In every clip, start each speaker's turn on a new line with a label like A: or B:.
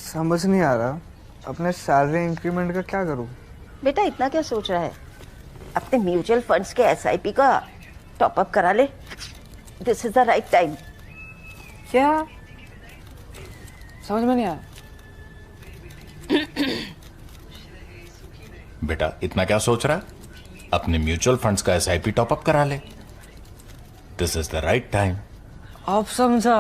A: समझ नहीं आ रहा अपने सैलरी इंक्रीमेंट का क्या करूं।
B: बेटा इतना क्या सोच रहा है? अपने म्यूचुअल फंड्स के एसआईपी का टॉप अप करा ले। This is the right time.
C: क्या समझ में नहीं आया?
D: बेटा इतना क्या सोच रहा है? अपने म्यूचुअल फंड्स का एसआईपी टॉप अप करा ले। This is the right time.
C: आप समझा?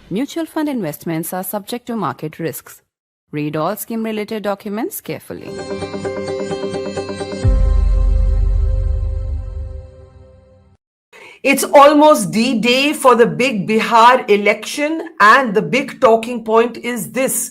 E: Mutual fund investments are subject to market risks. Read all scheme-related documents carefully.
F: It's almost D-Day for the big Bihar election, and the big talking point is this: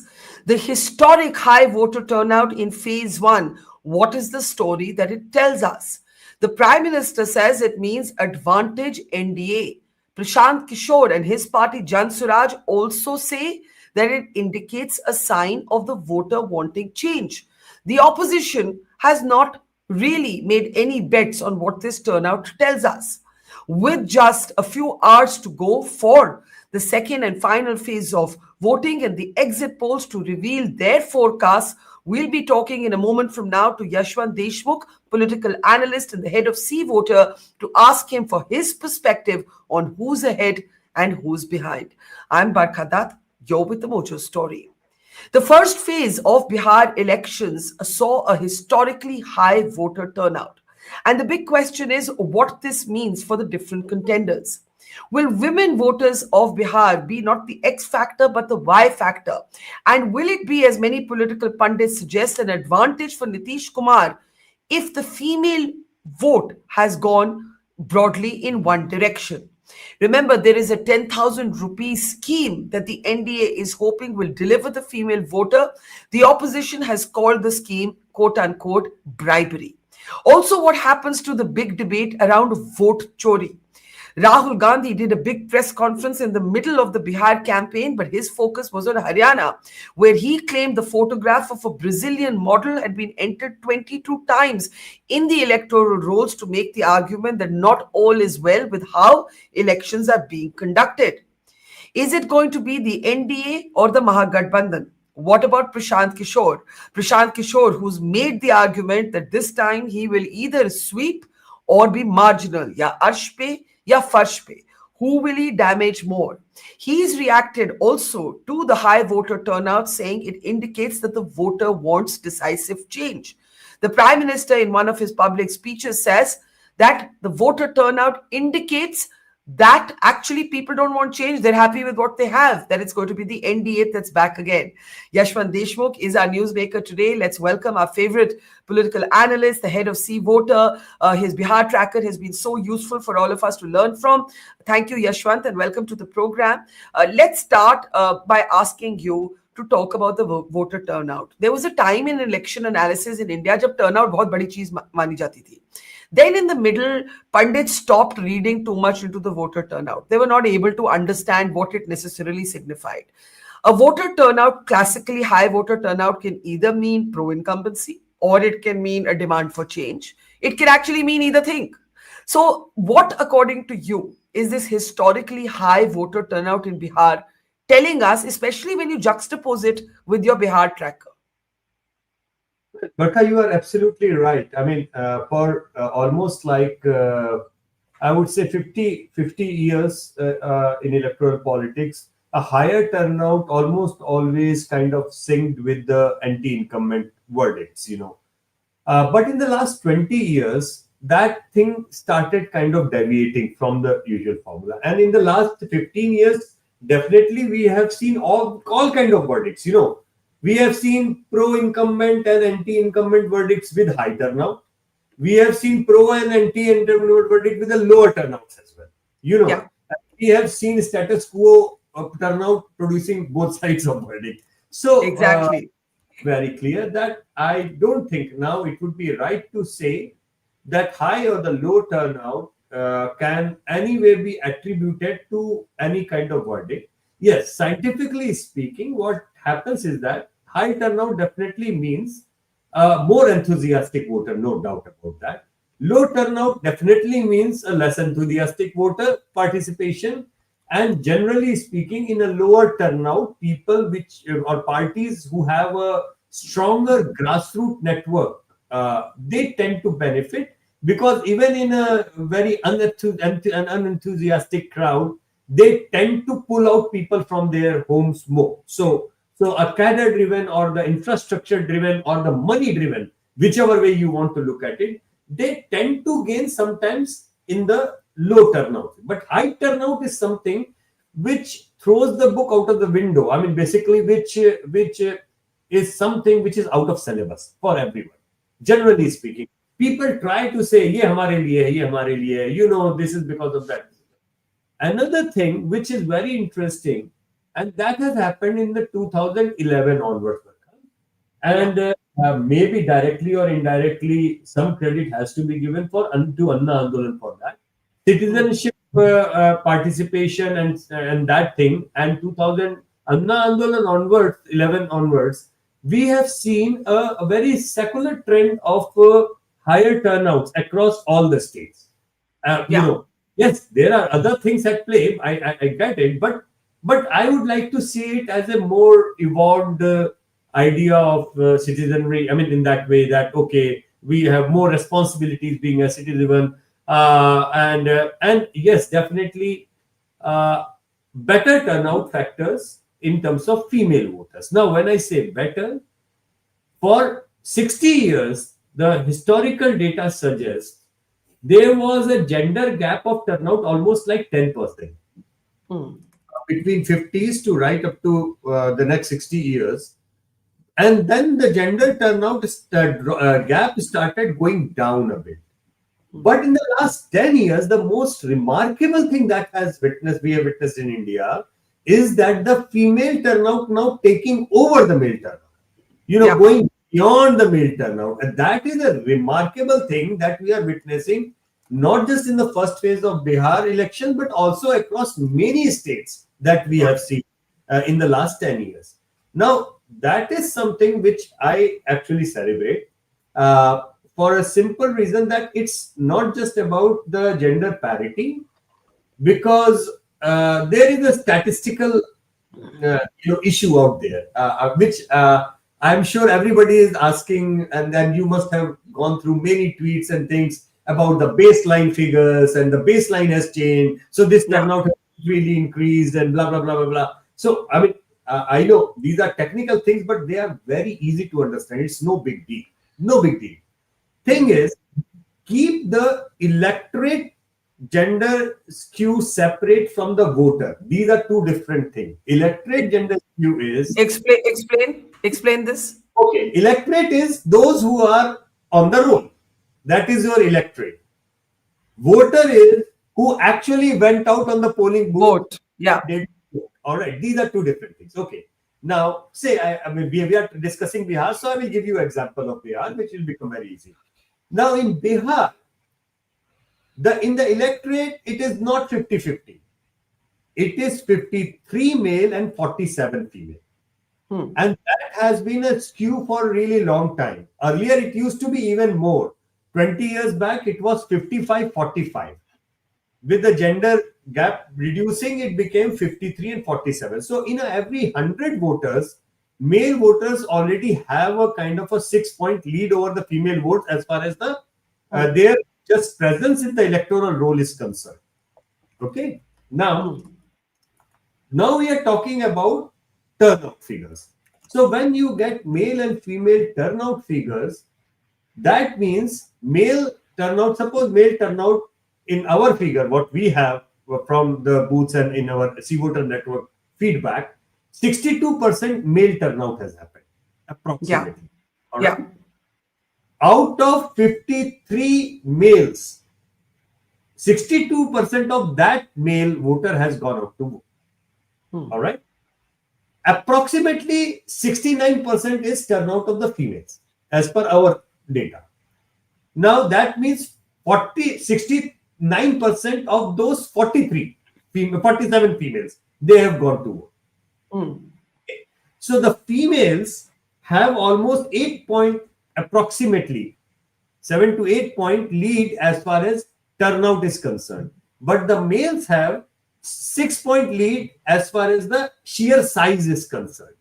F: the historic high voter turnout in phase 1. What is the story that it tells us? The Prime Minister says it means advantage NDA. Prashant Kishor and his party Jan Suraj also say that it indicates a sign of the voter wanting change. The opposition has not really made any bets on what this turnout tells us. With just a few hours to go for the second and final phase of voting and the exit polls to reveal their forecasts, we'll be talking in a moment from now to Yashwant Deshmukh, political analyst and the head of C Voter, to ask him for his perspective on who's ahead and who's behind. I'm Barkha Dutt, you're with the Mojo Story. The first phase of Bihar elections saw a historically high voter turnout. And the big question is what this means for the different contenders. Will women voters of Bihar be not the X factor but the Y factor? And will it be, as many political pundits suggest, an advantage for Nitish Kumar if the female vote has gone broadly in one direction? Remember, there is a 10,000 rupees scheme that the NDA is hoping will deliver the female voter. The opposition has called the scheme, quote unquote, bribery. Also, what happens to the big debate around vote chori? Rahul Gandhi did a big press conference in the middle of the Bihar campaign, but his focus was on Haryana, where he claimed the photograph of a Brazilian model had been entered 22 times in the electoral rolls to make the argument that not all is well with how elections are being conducted. Is it going to be the NDA or the Mahagathbandhan? What about Prashant Kishor? Prashant Kishor, who's made the argument that this time he will either sweep or be marginal. Ya arsh pe, ya farsh pe. Who will he damage more? He's reacted also to the high voter turnout, saying it indicates that the voter wants decisive change. The Prime Minister, in one of his public speeches, says that the voter turnout indicates that actually people don't want change. They're happy with what they have, that it's going to be the NDA that's back again. Yashwant Deshmukh is our newsmaker today. Let's welcome our favorite political analyst, the head of C Voter. His Bihar tracker has been so useful for all of us to learn from. Thank you, Yashwant, and welcome to the program. Let's start by asking you to talk about the voter turnout. There was a time in election analysis in India jab turnout bahut badi cheez mani jati thi. Then in the middle, pundits stopped reading too much into the voter turnout. They were not able to understand what it necessarily signified. A voter turnout, classically high voter turnout, can either mean pro-incumbency or it can mean a demand for change. It can actually mean either thing. So what, according to you, is this historically high voter turnout in Bihar telling us, especially when you juxtapose it with your Bihar tracker?
G: Barkha, you are absolutely right. I mean, for almost like, I would say 50 years in electoral politics, a higher turnout almost always kind of synced with the anti-incumbent verdicts, But in the last 20 years, that thing started kind of deviating from the usual formula. And in the last 15 years, definitely we have seen all kind of verdicts, We have seen pro-incumbent and anti-incumbent verdicts with high turnout. We have seen pro and anti-incumbent verdict with a lower turnouts as well.
F: Yeah.
G: We have seen status quo turnout producing both sides of verdict. So
F: Exactly.
G: Very clear that I don't think now it would be right to say that high or the low turnout can anyway be attributed to any kind of verdict. Yes, scientifically speaking, what happens is that high turnout definitely means more enthusiastic voter, no doubt about that. Low turnout definitely means a less enthusiastic voter participation, and generally speaking, in a lower turnout, people which or parties who have a stronger grassroots network, they tend to benefit, because even in a very unenthusiastic crowd, they tend to pull out people from their homes more. So a cadre driven or the infrastructure driven or the money driven, whichever way you want to look at it, they tend to gain sometimes in the low turnout. But high turnout is something which throws the book out of the window. I mean, basically, which is something which is out of syllabus for everyone. Generally speaking, people try to say, "Ye hamare liye hai, ye hamare liye hai," this is because of that. Another thing which is very interesting, and that has happened in the 2011 onwards, and maybe directly or indirectly, some credit has to be given to Anna Andolan for that. Citizenship participation and that thing, and 2000 Anna Andolan onwards, 11 onwards, we have seen a very secular trend of higher turnouts across all the states. Yes, there are other things at play. I get it, but I would like to see it as a more evolved idea of citizenry. I mean, in that way that okay, we have more responsibilities being a citizen, and yes, definitely better turnout factors in terms of female voters. Now, when I say better, for 60 years, the historical data suggests there was a gender gap of turnout almost like 10%. Between 50s to right up to the next 60 years. And then the gender turnout gap started going down a bit. But in the last 10 years, the most remarkable thing that we have witnessed in India is that the female turnout now taking over the male turnout. Going beyond the male turnout. And that is a remarkable thing that we are witnessing, not just in the first phase of Bihar election, but also across many states that we have seen in the last 10 years. Now, that is something which I actually celebrate for a simple reason that it's not just about the gender parity, because there is a statistical issue out there, which I'm sure everybody is asking, and then you must have gone through many tweets and things about the baseline figures, and the baseline has changed. So this turnout has really increased, and blah, blah, blah, blah, blah. So, I mean, I know these are technical things, but they are very easy to understand. It's no big deal. No big deal. Thing is, keep the electorate gender skew separate from the voter. These are two different things. Electorate gender skew is...
F: Explain this.
G: Okay. Electorate is those who are on the roll. That is your electorate. Voter is who actually went out on the polling booth.
F: Vote. Yeah.
G: All right. These are two different things. Okay. Now, say, I mean, we are discussing Bihar, so I will give you an example of Bihar, which will become very easy. Now, in Bihar, in the electorate, it is not 50-50. It is 53 male and 47 female. And that has been a skew for a really long time. Earlier, it used to be even more. 20 years back, it was 55-45. With the gender gap reducing, it became 53 and 47. So in every 100 voters, male voters already have a kind of a 6-point lead over the female vote as far as their just presence in the electoral roll is concerned. Okay. Now we are talking about turnout figures. So when you get male and female turnout figures, that means male turnout, suppose male turnout in our figure, what we have from the booths and in our C-Voter network feedback, 62% male turnout has happened, approximately.
F: Yeah.
G: All right? Out of 53 males, 62% of that male voter has gone out to vote. All right? Approximately 69% is turnout of the females, as per our data. Now that means 69% of those 47 females, they have gone to vote. Okay. So the females have almost 8 point, approximately 7 to 8 point lead as far as turnout is concerned. But the males have 6 point lead as far as the sheer size is concerned.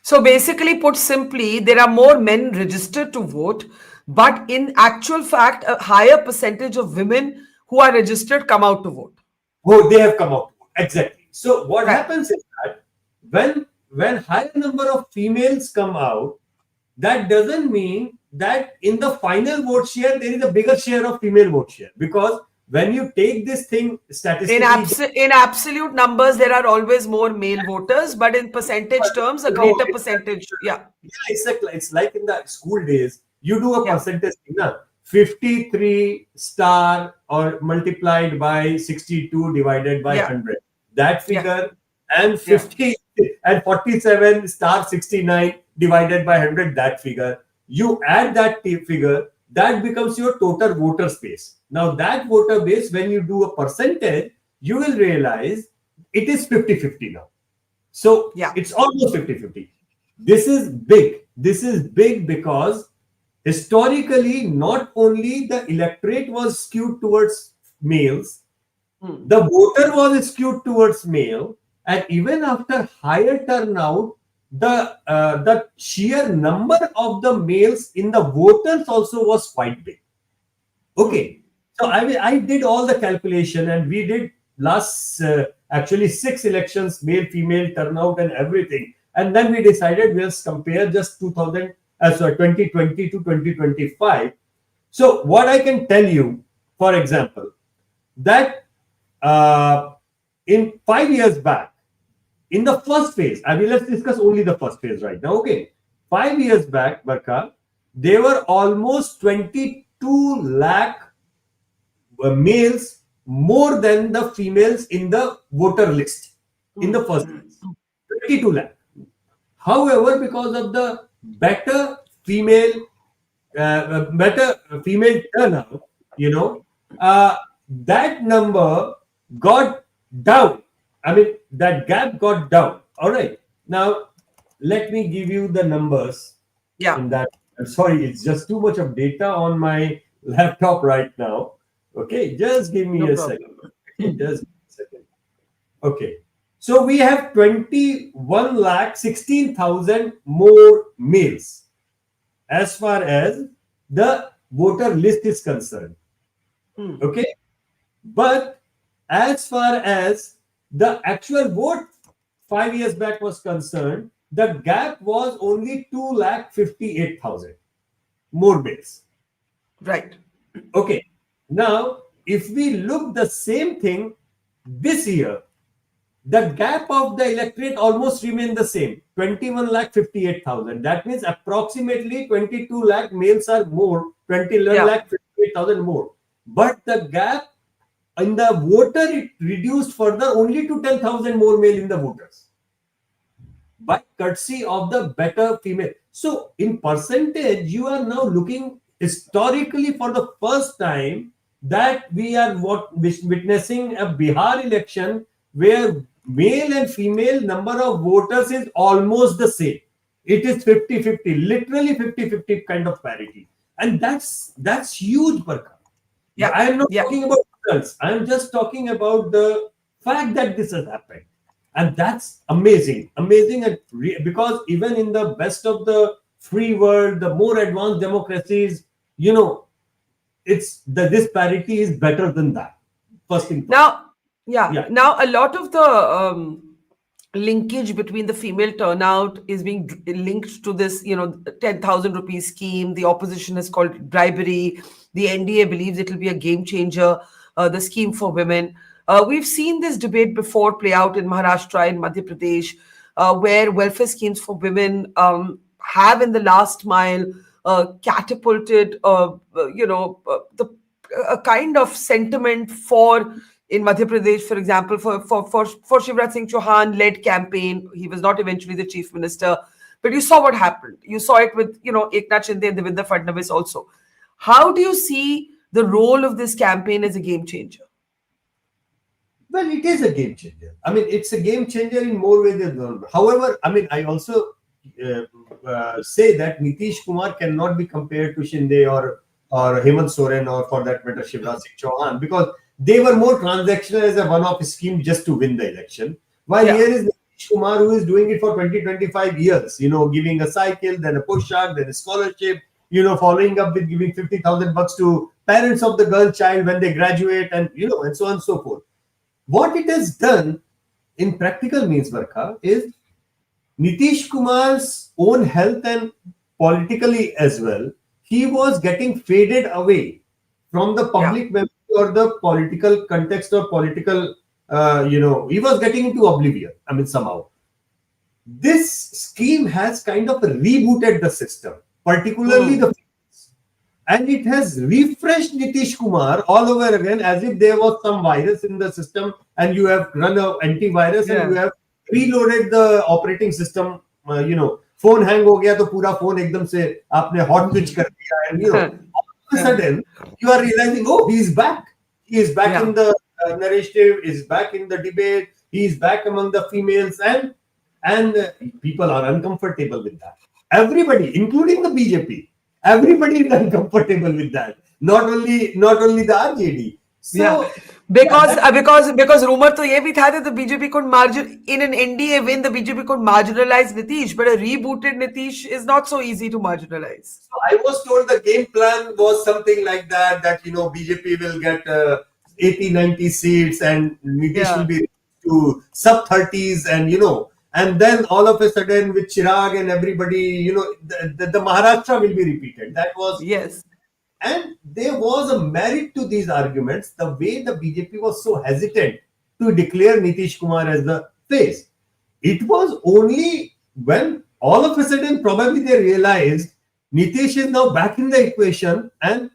F: So basically, put simply, there are more men registered to vote, but in actual fact, a higher percentage of women who are registered come out to vote.
G: Oh, they have come out. Exactly. So what
F: Right.
G: happens is that when higher number of females come out, that doesn't mean that in the final vote share there is a bigger share of female vote share, because when you take this thing statistically,
F: In absolute numbers, there are always more male voters, but in percentage terms, a greater percentage. Yeah.
G: it's like in the school days, you do a
F: Yeah.
G: percentage thing, na? 53 star or multiplied by 62 divided by
F: Yeah.
G: 100. That figure and 50 and 47 star 69 divided by 100, that figure. You add that figure, that becomes your total voter base. Now that voter base, when you do a percentage, you will realize it is 50-50 now. So
F: Yeah.
G: it's almost 50-50. This is big. This is big because historically, not only the electorate was skewed towards males, the voter was skewed towards male, and even after higher turnout, the sheer number of the males in the voters also was quite big. Okay, so I did all the calculation, and we did last actually 6 elections, male, female, turnout, and everything, and then we decided we'll compare just 2020 to 2025. So what I can tell you, for example, that in 5 years back, in the first phase, I mean, let's discuss only the first phase right now. Okay, 5 years back, Barkha, there were almost 22 lakh males more than the females in the voter list in the first phase. 22 lakh. However, because of the better female turnout, that number got down. I mean, that gap got down. All right. Now, let me give you the numbers.
F: Yeah.
G: In that, I'm sorry, it's just too much of data on my laptop right now. Okay, just give me a second. Okay, just a second. Okay. So we have 21,16,000 more males as far as the voter list is concerned. Okay. But as far as the actual vote 5 years back was concerned, the gap was only 2,58,000 more males.
F: Right.
G: Okay. Now, if we look the same thing this year, the gap of the electorate almost remained the same, 21,58,000. That means approximately 22 lakh males are more, 21,58,000 more. But the gap in the voter, it reduced further only to 10,000 more male in the voters, by courtesy of the better female. So in percentage, you are now looking historically for the first time that we are witnessing a Bihar election where male and female number of voters is almost the same. It is 50-50, literally 50-50 kind of parity. And that's huge, Barkha.
F: Yeah.
G: I am not talking about results. I am just talking about the fact that this has happened. And that's amazing. Amazing. And because even in the best of the free world, the more advanced democracies, this parity is better than that. First thing.
F: Now, now a lot of the linkage between the female turnout is being linked to this, 10,000 rupees scheme. The opposition has called it bribery. The NDA believes it will be a game changer, the scheme for women. We've seen this debate before play out in Maharashtra and Madhya Pradesh, where welfare schemes for women have in the last mile catapulted, a kind of sentiment for, in Madhya Pradesh, for example, for Shivraj Singh Chauhan led campaign. He was not eventually the chief minister, but you saw what happened. You saw it with, Eknath Shinde and Devendra Fadnavis also. How do you see the role of this campaign as a game changer?
G: Well, it is a game changer. I mean, it's a game changer in more ways than one. However, I mean, I also say that Nitish Kumar cannot be compared to Shinde or or Hemant Soren, or for that matter Shivraj Singh Chauhan, because they were more transactional as a one-off scheme just to win the election. While here is Nitish Kumar, who is doing it for 20-25 years, giving a cycle, then a push-up, then a scholarship, following up with giving 50,000 bucks to parents of the girl child when they graduate, and and so on and so forth. What it has done in practical means, Barkha, is Nitish Kumar's own health and politically as well, he was getting faded away from the public memory or the political context or political, he was getting into oblivion. I mean, somehow. This scheme has kind of rebooted the system, particularly the fields. And it has refreshed Nitish Kumar all over again as if there was some virus in the system and you have run an antivirus and you have reloaded the operating system, phone hang ho gaya to pura phone ekdam se aapne hot switch kar diya, and all of a sudden you are realizing, oh, he is back. He is back in the narrative, is back in the debate, he is back among the females, and people are uncomfortable with that. Everybody, including the BJP, everybody is uncomfortable with that. Not only the RJD. So,
F: because rumor to ye bhi tha that the BJP could in an NDA win, the BJP could marginalize Nitish, but a rebooted Nitish is not so easy to marginalize.
G: So I was told the game plan was something like that BJP will get 80-90 seats and Nitish will be to sub 30s, and then all of a sudden with Chirag and everybody, the Maharashtra will be repeated. That was And there was a merit to these arguments, the way the BJP was so hesitant to declare Nitish Kumar as the face. It was only when all of a sudden probably they realized Nitish is now back in the equation, and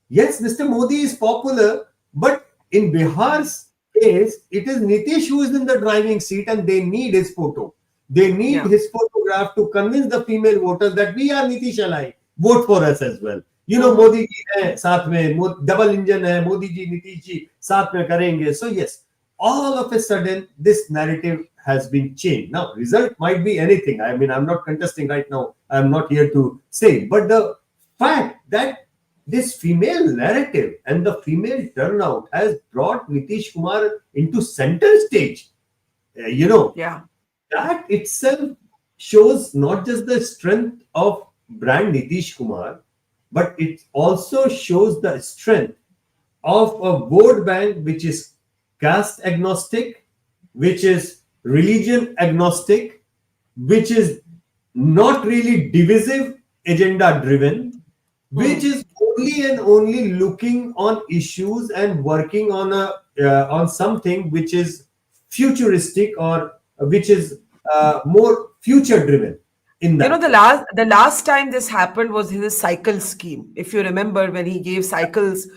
G: yes, Mr. Modi is popular, but in Bihar's case, it is Nitish who is in the driving seat and they need his photo. They need his photograph to convince the female voters that we are Nitish alike. Vote for us as well. Modi ji hai saath mein, double engine hai, Modi ji, Nitish ji saath mein karenge. So yes, all of a sudden this narrative has been changed. Now, result might be anything. I mean, I'm not contesting right now. I'm not here to say. But the fact that this female narrative and the female turnout has brought Nitish Kumar into center stage, that itself shows not just the strength of brand Nitish Kumar, but it also shows the strength of a vote bank which is caste agnostic, which is religion agnostic, which is not really divisive, agenda driven, which is only and only looking on issues and working on something which is futuristic or which is more future driven.
F: The last time this happened was his cycle scheme. If you remember, when he gave cycles,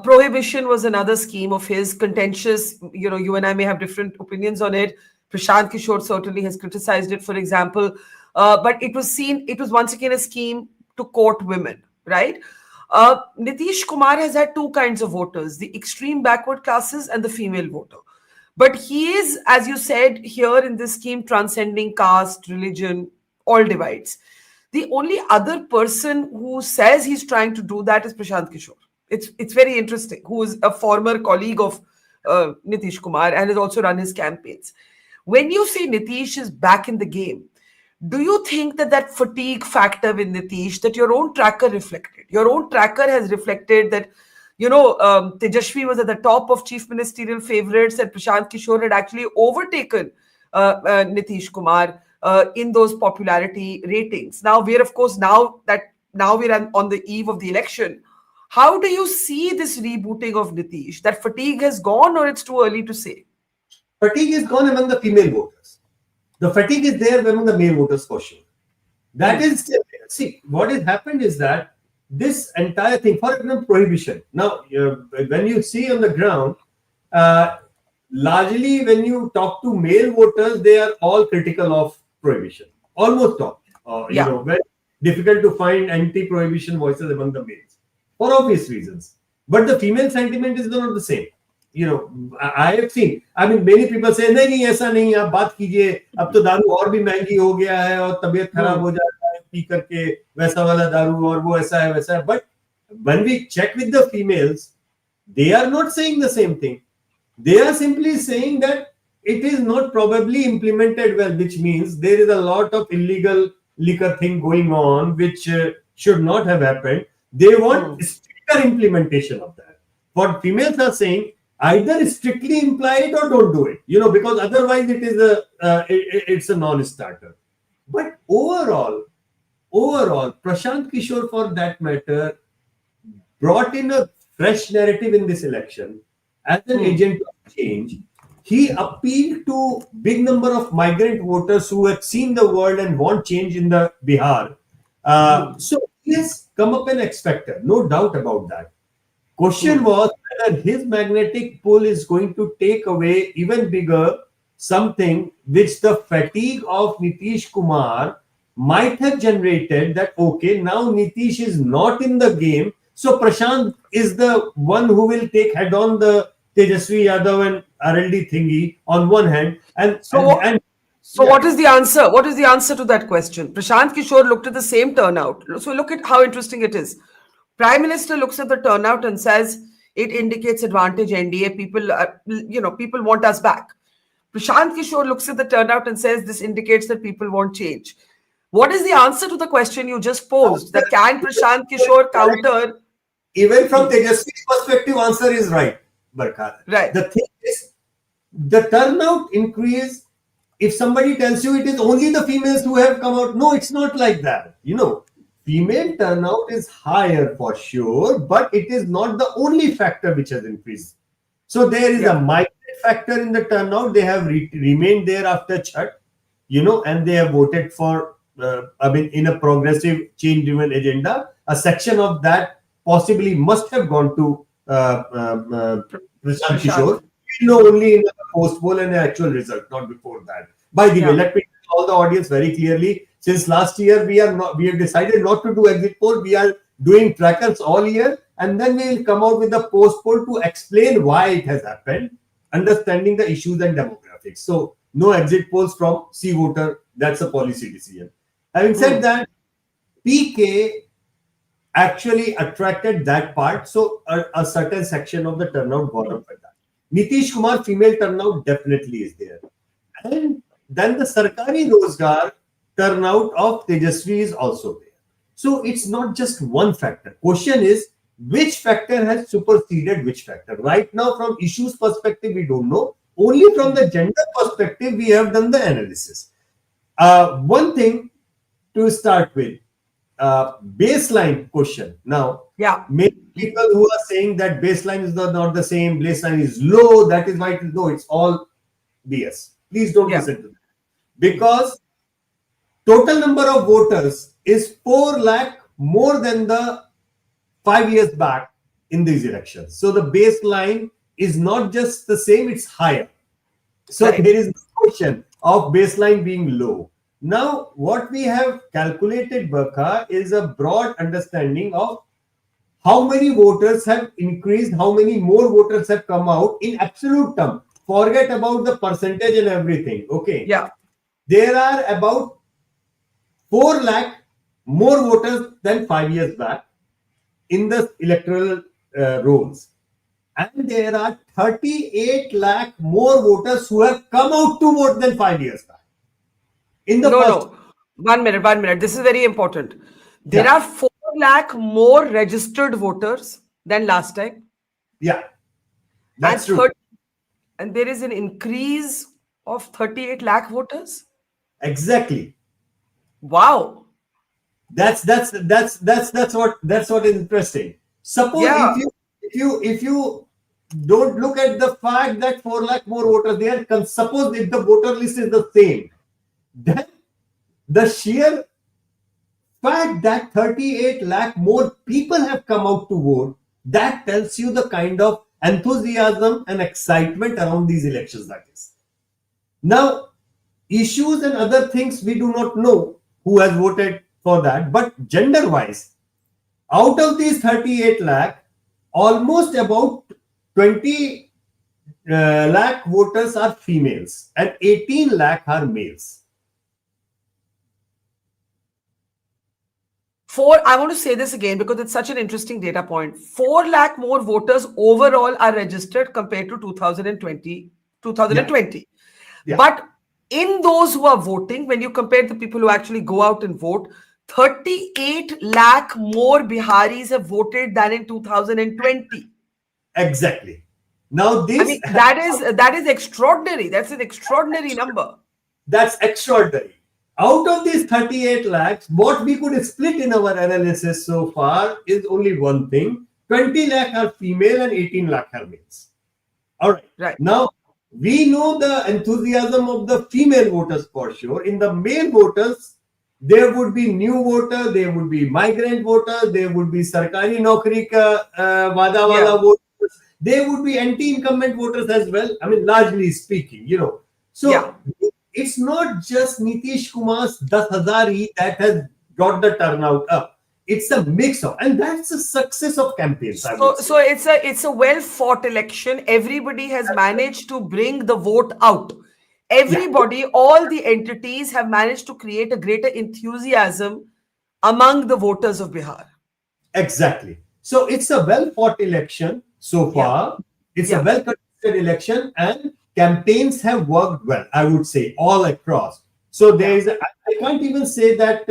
F: prohibition was another scheme of his, contentious. You and I may have different opinions on it. Prashant Kishor certainly has criticized it, for example. But it was once again a scheme to court women, right? Nitish Kumar has had two kinds of voters, the extreme backward classes and the female voter. But he is, as you said, here in this scheme, transcending caste, religion, all divides. The only other person who says he's trying to do that is Prashant Kishor. It's very interesting, who is a former colleague of Nitish Kumar and has also run his campaigns. When you say Nitish is back in the game, do you think that fatigue factor with Nitish, that your own tracker reflected? Your own tracker has reflected that, Tejashwi was at the top of chief ministerial favorites and Prashant Kishor had actually overtaken Nitish Kumar in those popularity ratings. Now we're on the eve of the election. How do you see this rebooting of Nitish? That fatigue has gone, or it's too early to say?
G: Fatigue is gone among the female voters. The fatigue is there among the male voters for sure. That is still there. See, what has happened is that this entire thing, for example, prohibition. Now, when you see on the ground, largely when you talk to male voters, they are all critical of prohibition. Almost all. Very difficult to find anti-prohibition voices among the males for obvious reasons. But the female sentiment is not the same. I have seen. I mean, many people say, नहीं ऐसा नहीं, आप बात कीजिए. अब तो दारू और भी महंगी हो गया है और तबीयत खराब हो जाता है पी करके, वैसा वाला दारू और वो ऐसा है वैसा है. But when we check with the females, they are not saying the same thing. They are simply saying that it is not probably implemented well, which means there is a lot of illegal liquor thing going on, which should not have happened. They want stricter implementation of that. What females are saying, either strictly imply it or don't do it, because otherwise it is it's a non-starter. But overall, Prashant Kishor, for that matter, brought in a fresh narrative in this election as an agent of change. He appealed to big number of migrant voters who have seen the world and want change in the Bihar. So he has come up an X factor, no doubt about that. Question was whether his magnetic pull is going to take away even bigger something which the fatigue of Nitish Kumar might have generated, that okay, now Nitish is not in the game, so Prashant is the one who will take head on the Tejashwi Yadav and RLD thingy on one hand,
F: what is the answer? What is the answer to that question? Prashant Kishor looked at the same turnout. So look at how interesting it is. Prime Minister looks at the turnout and says it indicates advantage NDA. People want us back. Prashant Kishor looks at the turnout and says this indicates that people want change. What is the answer to the question you just posed? That can Prashant Kishor counter?
G: Even from Tejaswi's perspective, answer is right, Barkha.
F: Right.
G: The thing is, the turnout increase. If somebody tells you it is only the females who have come out, no, it's not like that. Female turnout is higher for sure, but it is not the only factor which has increased. So there is a migrant factor in the turnout. They have remained there after Chhat, and they have voted for, in a progressive change-driven agenda. A section of that possibly must have gone to Prashant Kishor. Only in the post poll and the actual result, not before that. By the way, let me tell all the audience very clearly. Since last year, we have decided not to do exit poll. We are doing trackers all year, and then we will come out with a post poll to explain why it has happened, understanding the issues and demographics. So no exit polls from C voter. That's a policy decision. Having said that, PK actually attracted that part. So a certain section of the turnout got up with that. Nitish Kumar female turnout definitely is there. And then the Sarkari Rozgar turnout of Tejaswi is also there. So it's not just one factor. Question is, which factor has superseded which factor? Right now, from issues perspective, we don't know. Only from the gender perspective, we have done the analysis. One thing to start with, baseline question. Now, many people who are saying that baseline is not the same, baseline is low, that is why it's all BS. Please don't listen to that. Because total number of voters is 4 lakh more than the 5 years back in these elections. So the baseline is not just the same, it's higher. So there is no question of baseline being low. Now, what we have calculated, Barkha, is a broad understanding of how many voters have increased, how many more voters have come out in absolute term. Forget about the percentage and everything. Okay.
F: Yeah.
G: There are about 4 lakh more voters than 5 years back in the electoral rolls. And there are 38 lakh more voters who have come out to vote than 5 years back. In the
F: No. 1 minute. This is very important. There are 4 lakh more registered voters than last time.
G: Yeah, that's true.
F: And there is an increase of 38 lakh voters.
G: Exactly.
F: Wow.
G: That's what is interesting. Suppose if you don't look at the fact that 4 lakh more voters there, suppose if the voter list is the same, then the sheer fact that 38 lakh more people have come out to vote, that tells you the kind of enthusiasm and excitement around these elections that is. Now, issues and other things we do not know who has voted for that, but gender-wise, out of these 38 lakh, almost about 20 lakh voters are females and 18 lakh are males.
F: I want to say this again because it's such an interesting data point. 4 lakh more voters overall are registered compared to 2020.
G: Yeah.
F: But in those who are voting, when you compare the people who actually go out and vote, 38 lakh more Biharis have voted than in 2020.
G: Exactly. Now this
F: I mean, that is extraordinary. That's an extraordinary number.
G: That's extraordinary. Out of these 38 lakhs, what we could split in our analysis so far is only one thing. 20 lakh are female and 18 lakh are males. All right.
F: Right.
G: Now, we know the enthusiasm of the female voters for sure. In the male voters, there would be new voter, there would be migrant voters, there would be sarkari naukri ka wada wala voters, there would be anti-incumbent voters as well. I mean, largely speaking, you know. So it's not just Nitish Kumar's 10,000 that has got the turnout up. It's a mix of, and that's a success of campaigns.
F: So it's a well fought election. Everybody has managed to bring the vote out. Everybody, all the entities have managed to create a greater enthusiasm among the voters of Bihar.
G: Exactly. So it's a well fought election so far. It's a well contested election, and campaigns have worked well, I would say, all across. So there is, I can't even say that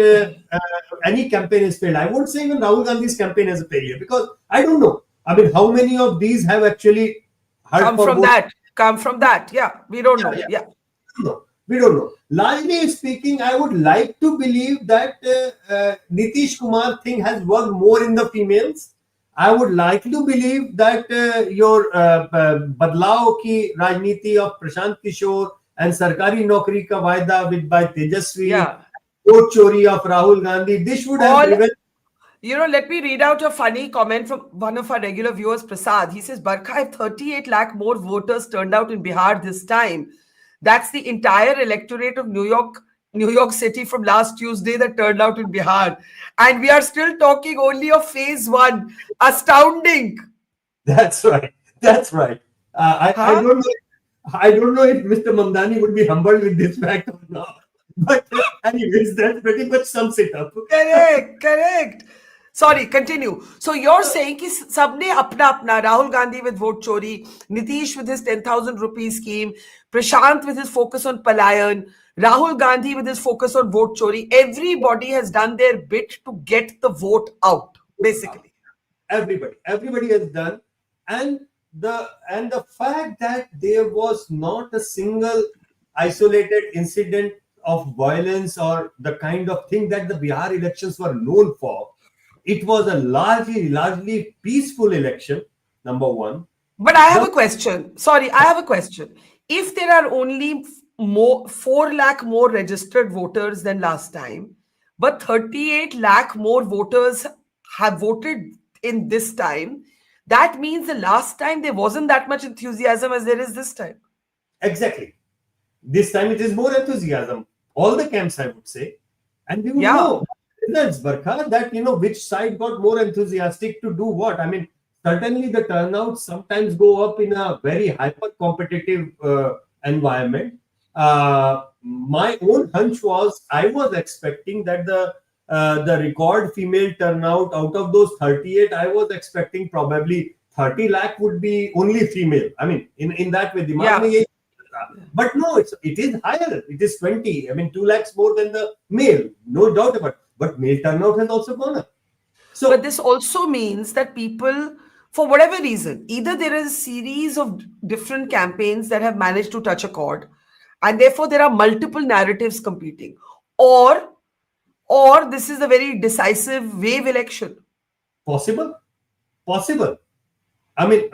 G: any campaign is failed. I won't say even Rahul Gandhi's campaign is a failure because I don't know. I mean, how many of these have actually
F: come from that? Yeah, we don't know. Yeah.
G: We don't know. Largely speaking, I would like to believe that Nitish Kumar thing has worked more in the females. I would like to believe that your Badlao ki Rajniti of Prashant Kishor and Sarkari Naukri ka Vaida with by Tejashwi, vote chori of Rahul Gandhi, this would have driven.
F: You know, let me read out a funny comment from one of our regular viewers, Prasad. He says, Barkha, if 38 lakh more voters turned out in Bihar this time, that's the entire electorate of New York City from last Tuesday that turned out in Bihar. And we are still talking only of phase 1. Astounding.
G: That's right. That's right. I don't know if Mr. Mamdani would be humbled with this fact or not. But anyways, that pretty much sums it up.
F: Correct. Sorry, continue. So you're saying कि सबने अपना Rahul Gandhi with vote chori, Nitish with his 10,000 rupees scheme, Prashant with his focus on Palayan, Rahul Gandhi with his focus on vote chori. Everybody has done their bit to get the vote out, basically.
G: Everybody has done, and the fact that there was not a single isolated incident of violence or the kind of thing that the Bihar elections were known for. It was a largely peaceful election, number one.
F: But I have a question. If there are only 4 lakh more registered voters than last time, but 38 lakh more voters have voted in this time, that means the last time there wasn't that much enthusiasm as there is this time.
G: Exactly. This time it is more enthusiasm. All the camps, I would say. And we will know results, Barkha, that, you know, which side got more enthusiastic to do what. I mean, certainly the turnouts sometimes go up in a very hyper-competitive environment. My own hunch was, I was expecting that the record female turnout out of those 38, I was expecting probably 30 lakh would be only female. I mean, in that way, but no, it is higher. It is 20. I mean, 2 lakhs more than the male, no doubt about it. But male turnout has also gone up. So,
F: but this also means that people, for whatever reason, either there is a series of different campaigns that have managed to touch a chord, and therefore there are multiple narratives competing, or this is a very decisive wave election.
G: Possible. I mean,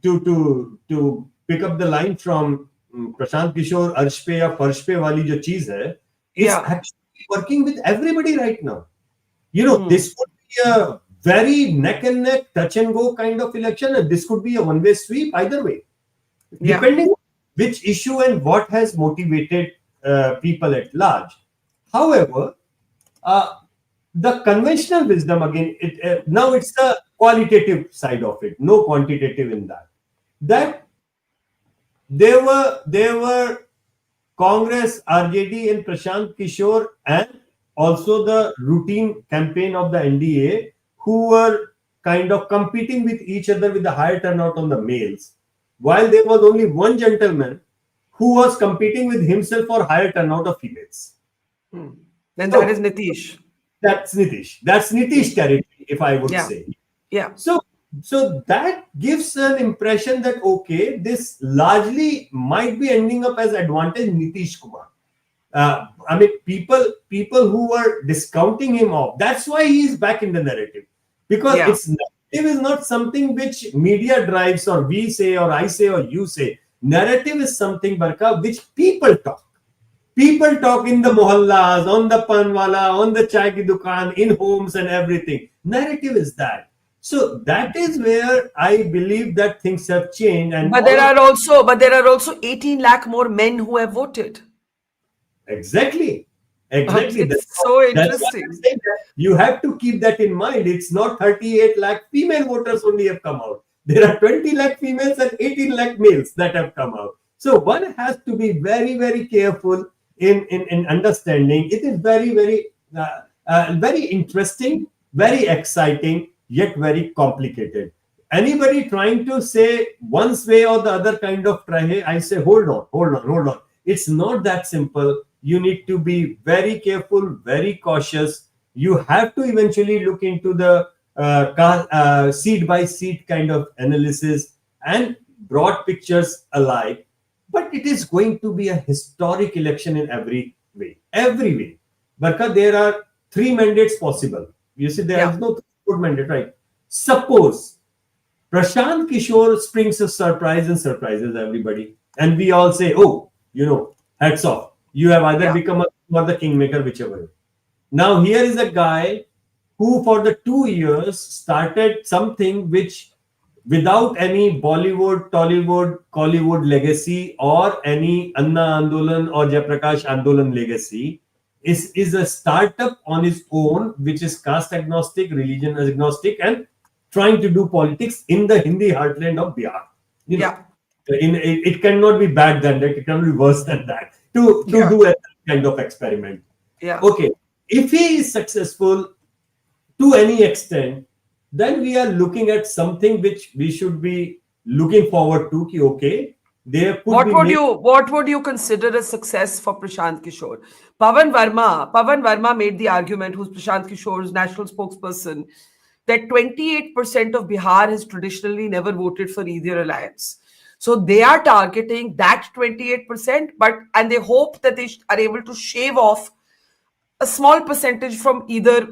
G: to pick up the line from Prashant Kishor, Arsh pe ya Farsh pe wali jo cheez hai, is actually working with everybody right now. You know, this could be a very neck and neck, touch and go kind of election, and this could be a one-way sweep either way, depending on which issue and what has motivated people at large. However, the conventional wisdom, again, now it's the qualitative side of it, no quantitative in that. That there were Congress, RJD, and Prashant Kishor and also the routine campaign of the NDA, who were kind of competing with each other with the higher turnout on the males, while there was only one gentleman who was competing with himself for higher turnout of females.
F: Then that is Nitish.
G: That's Nitish. That's Nitish territory, if I would
F: Yeah.
G: say.
F: Yeah.
G: So that gives an impression that, okay, this largely might be ending up as advantage Nitish Kumar. I mean, people who were discounting him off. That's why he is back in the narrative, because
F: Yeah.
G: narrative is not something which media drives, or we say, or I say, or you say. Narrative is something, Barkha, which people talk. People talk in the mohallas, on the panwala, on the chai ki dukan, in homes and everything. Narrative is that. So that is where I believe that things have changed. And
F: But there are also 18 lakh more men who have voted.
G: Exactly.
F: It's so
G: That's what
F: interesting.
G: I'm saying, that you have to keep that in mind. It's not 38 lakh female voters only have come out. There are 20 lakh females and 18 lakh males that have come out. So one has to be very, very careful in understanding. It is very, very interesting, very exciting, yet very complicated. Anybody trying to say one way or the other kind of try, I say, hold on. It's not that simple. You need to be very careful, very cautious. You have to eventually look into the seat by seat kind of analysis and broad pictures alike. But it is going to be a historic election in every way. Every way. Barkha, there are 3 mandates possible. You see, there is no good mandate, right? Suppose Prashant Kishor springs a surprise and surprises everybody. And we all say, oh, hats off. You have either become or the kingmaker, whichever. Now, here is a guy who for the 2 years started something which, without any Bollywood, Tollywood, Kollywood legacy or any Anna Andolan or Jayaprakash Andolan legacy, is a startup on its own, which is caste agnostic, religion agnostic, and trying to do politics in the Hindi heartland of Bihar. It cannot be bad than that. It cannot be worse than that. To do a kind of experiment. Okay. If he is successful to any extent, then we are looking at something which we should be looking forward to. Okay, there could
F: what would you consider a success for Prashant Kishor? Pavan Verma made the argument, who's Prashant Kishor's national spokesperson, that 28% of Bihar has traditionally never voted for either alliance. So they are targeting that 28%, and they hope that they are able to shave off a small percentage from either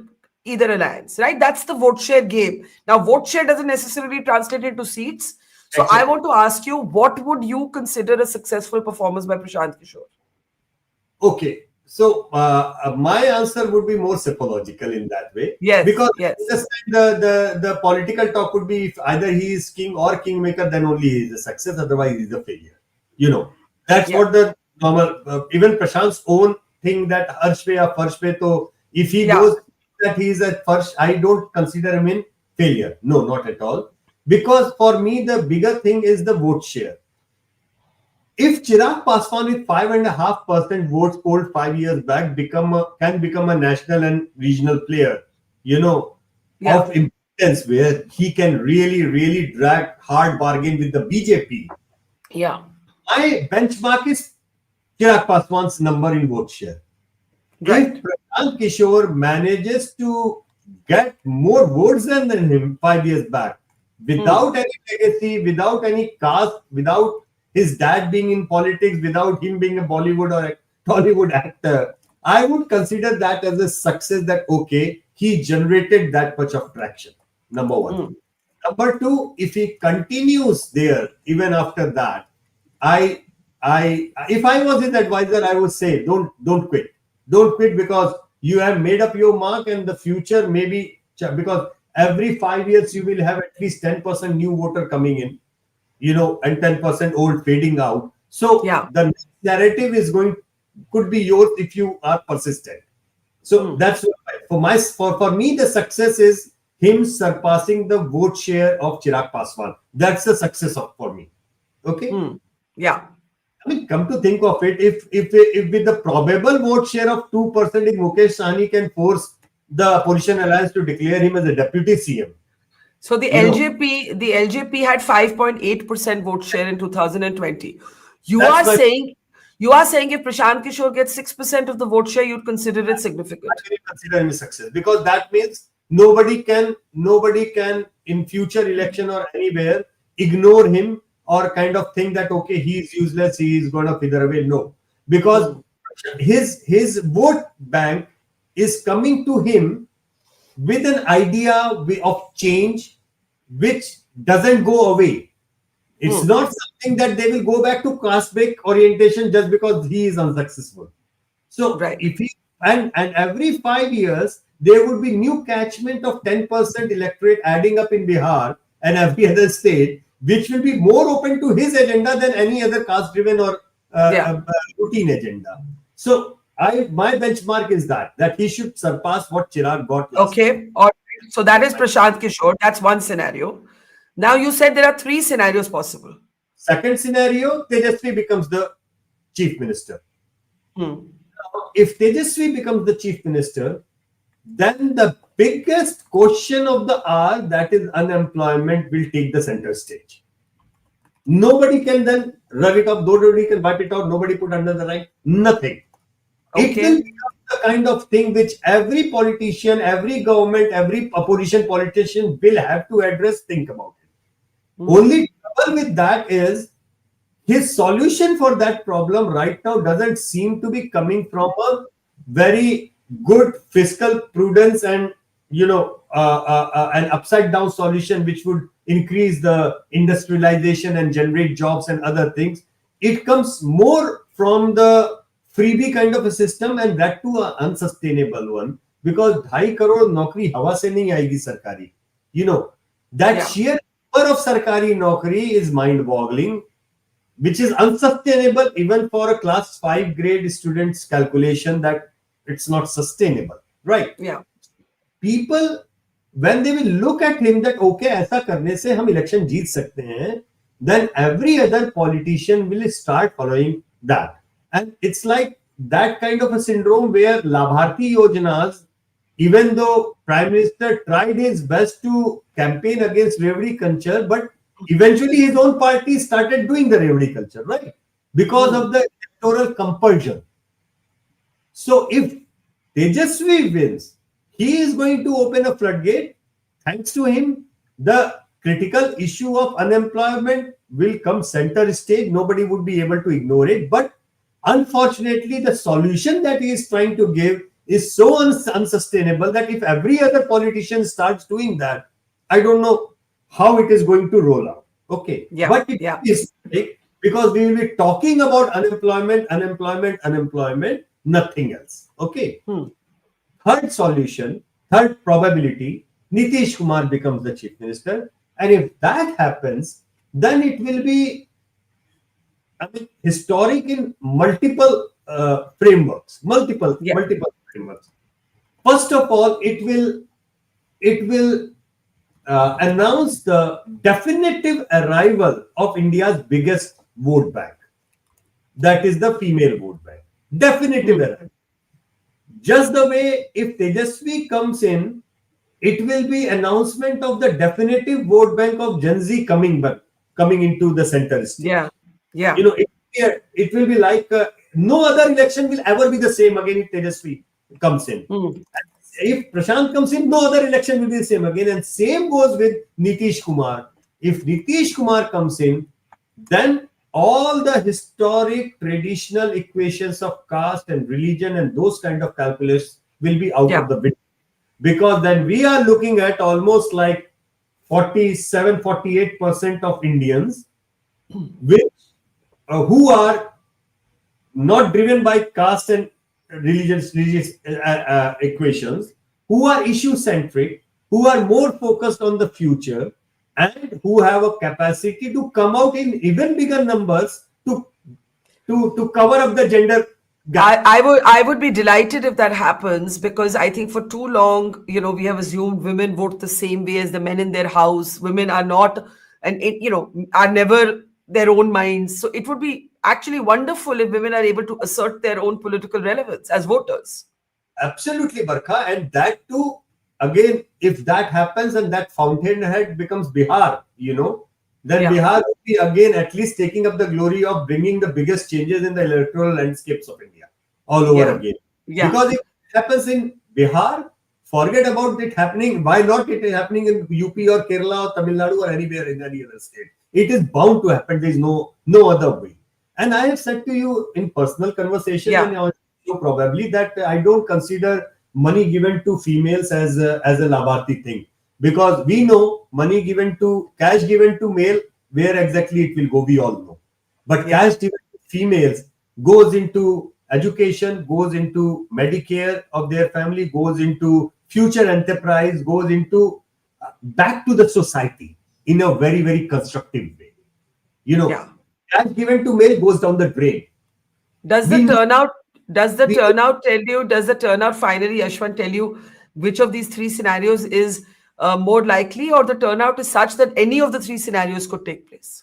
F: alliance, right? That's the vote share game. Now, vote share doesn't necessarily translate into seats. So I want to ask you, what would you consider a successful performance by Prashant Kishor?
G: Okay. So my answer would be more psychological in that way.
F: Yes.
G: Because
F: yes.
G: the political talk would be, if either he is king or kingmaker, then only he is a success. Otherwise, he is a failure. That's what the normal, even Prashant's own thing, that Harshpe or Farshpe. So if he goes that he is at first, I don't consider him in failure. No, not at all. Because for me, the bigger thing is the vote share. If Chirag Paswan with 5.5% votes polled 5 years back can become a national and regional player, of importance, where he can really drag hard bargain with the BJP.
F: Yeah.
G: My benchmark is Chirag Paswan's number in vote share.
F: Right.
G: If Prashant Kishor manages to get more votes than him 5 years back, without any legacy, without any caste, without his dad being in politics, without him being a Bollywood or a Tollywood actor, I would consider that as a success, that, okay, he generated that much of traction. Number one. Number two, if he continues there, even after that, if I was his advisor, I would say, don't quit. Don't quit, because you have made up your mark, and the future maybe, because every 5 years you will have at least 10% new voter coming in, and 10% old fading out. So the narrative could be yours if you are persistent. So that's for me, the success is him surpassing the vote share of Chirag Paswan. That's the success for me. Okay.
F: Yeah.
G: I mean, come to think of it, if with the probable vote share of 2%, if Mukesh Sahni can force the opposition alliance to declare him as a deputy CM.
F: So the
G: You know.
F: LJP had 5.8% vote share in 2020. You
G: That's
F: are
G: why-
F: saying if Prashant Kishor gets 6% of the vote share, you'd consider it significant.
G: I will consider him a success, because that means nobody can in future election or anywhere ignore him or kind of think that okay, he is useless, he is going to figure away. No, because his vote bank is coming to him with an idea of change which doesn't go away. It's not something that they will go back to caste-based orientation just because he is unsuccessful. So
F: Right.
G: if he and every 5 years there would be new catchment of 10% electorate adding up in Bihar and every other state, which will be more open to his agenda than any other caste-driven or routine agenda. So my benchmark is that he should surpass what Chirag got last time.
F: Okay. All right. So that is Prashant Kishor. That's one scenario. Now you said there are 3 scenarios possible.
G: Second scenario, Tejashwi becomes the chief minister. If Tejashwi becomes the chief minister, then the biggest question of the hour, that is unemployment, will take the center stage. Nobody can then rub it up, nobody can wipe it out, nobody put under the rug, nothing. It
F: Okay.
G: will become the kind of thing which every politician, every government, every opposition politician will have to address, think about it. Only trouble with that is his solution for that problem right now doesn't seem to be coming from a very good fiscal prudence and an upside down solution which would increase the industrialization and generate jobs and other things. It comes more from the freebie kind of a system, and that too an unsustainable one, because 2.5 crore नौकरी हवा से नहीं आएगी सरकारी. That sheer number of sarkari naukri is mind-boggling, which is unsustainable even for a class 5 grade student's calculation, that it's not sustainable, right?
F: Yeah.
G: People, when they will look at him that okay, ऐसा करने से हम election जीत सकते हैं, then every other politician will start following that. And it's like that kind of a syndrome where Labharti Yojanas, even though Prime Minister tried his best to campaign against Revdi culture, but eventually his own party started doing the Revdi culture, right? Because of the electoral compulsion. So if Tejashwi wins, he is going to open a floodgate. Thanks to him, the critical issue of unemployment will come center stage. Nobody would be able to ignore it. But unfortunately, the solution that he is trying to give is so unsustainable that if every other politician starts doing that, I don't know how it is going to roll out. Okay.
F: Yeah.
G: But it is because we will be talking about unemployment, nothing else. Okay. Third solution, third probability, Nitish Kumar becomes the chief minister. And if that happens, then it will be, historic in multiple frameworks. Multiple frameworks. First of all, it will announce the definitive arrival of India's biggest vote bank. That is the female vote bank. Definitive arrival. Just the way if Tejashwi comes in, it will be announcement of the definitive vote bank of Gen Z coming into the center stage.
F: Yeah.
G: It will be like no other election will ever be the same again if Tejashwi comes in. If Prashant comes in, no other election will be the same again. And same goes with Nitish Kumar. If Nitish Kumar comes in, then all the historic traditional equations of caste and religion and those kind of calculus will be out of the window. Because then we are looking at almost like 47-48% of Indians who are not driven by caste and religious equations, who are issue centric, who are more focused on the future, and who have a capacity to come out in even bigger numbers to cover up the gender gap.
F: I would be delighted if that happens, because I think for too long, we have assumed women vote the same way as the men in their house. Women are not, and are never their own minds. So it would be actually wonderful if women are able to assert their own political relevance as voters.
G: Absolutely, Barkha. And that too, again, if that happens and that fountainhead becomes Bihar, then Bihar will be again at least taking up the glory of bringing the biggest changes in the electoral landscapes of India all over again. Yeah. Because if it happens in Bihar, forget about it happening. Why not it is happening in UP or Kerala or Tamil Nadu or anywhere in any other state? It is bound to happen. There is no other way. And I have said to you in personal conversation, and probably that I don't consider money given to females as a Labharti thing, because we know cash given to male, where exactly it will go, we all know. But cash given to females goes into education, goes into Medicare of their family, goes into future enterprise, goes into back to the society in a very, very constructive way. Cash given to male goes down the drain.
F: Does the turnout finally, Yashwant, tell you which of these three scenarios is more likely, or the turnout is such that any of the three scenarios could take place?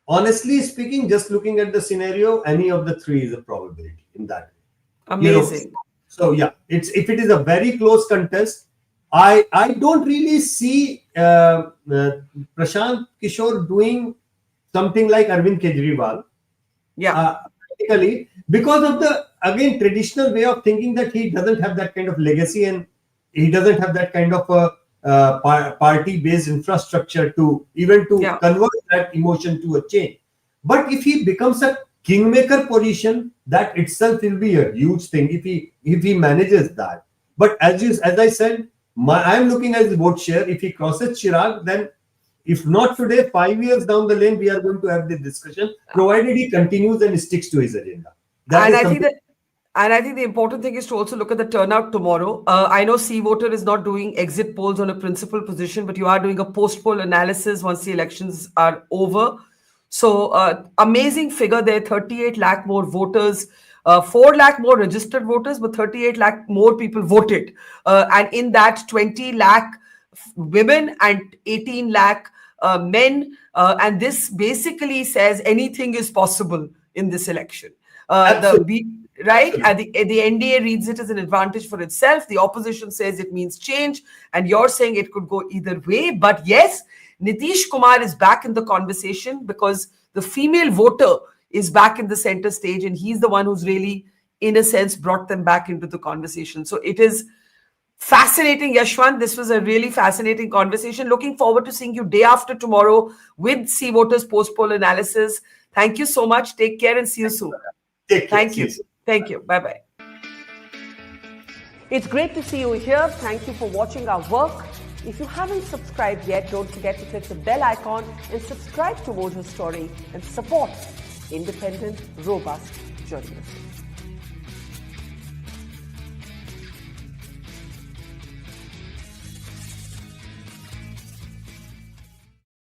G: Honestly speaking, just looking at the scenario, any of the three is a probability in that way.
F: Amazing.
G: So if it is a very close contest, I don't really see Prashant Kishor doing something like Arvind Kejriwal. Because of the, again, traditional way of thinking that he doesn't have that kind of legacy and he doesn't have that kind of party-based infrastructure to convert that emotion to a change. But if he becomes a kingmaker position, that itself will be a huge thing if he manages that. But as I said, I am looking at his vote share. If he crosses Chirag, then if not today, 5 years down the lane, we are going to have this discussion, provided he continues and sticks to his agenda.
F: I think the important thing is to also look at the turnout tomorrow. I know C Voter is not doing exit polls on a principal position, but you are doing a post-poll analysis once the elections are over. So amazing figure there, 38 lakh more voters, 4 lakh more registered voters, but 38 lakh more people voted. And in that, 20 lakh women and 18 lakh men. And this basically says anything is possible in this election. And the NDA reads it as an advantage for itself. The opposition says it means change, and you're saying it could go either way. But yes, Nitish Kumar is back in the conversation because the female voter is back in the center stage, and he's the one who's really, in a sense, brought them back into the conversation. So it is fascinating, Yashwant. This was a really fascinating conversation. Looking forward to seeing you day after tomorrow with C Voters post-poll analysis. Thank you so much. Take care and see you soon. Thank you. Thank you. Bye-bye. It's great to see you here. Thank you for watching our work. If you haven't subscribed yet, don't forget to click the bell icon and subscribe to Mojo Story and support independent, robust journalism.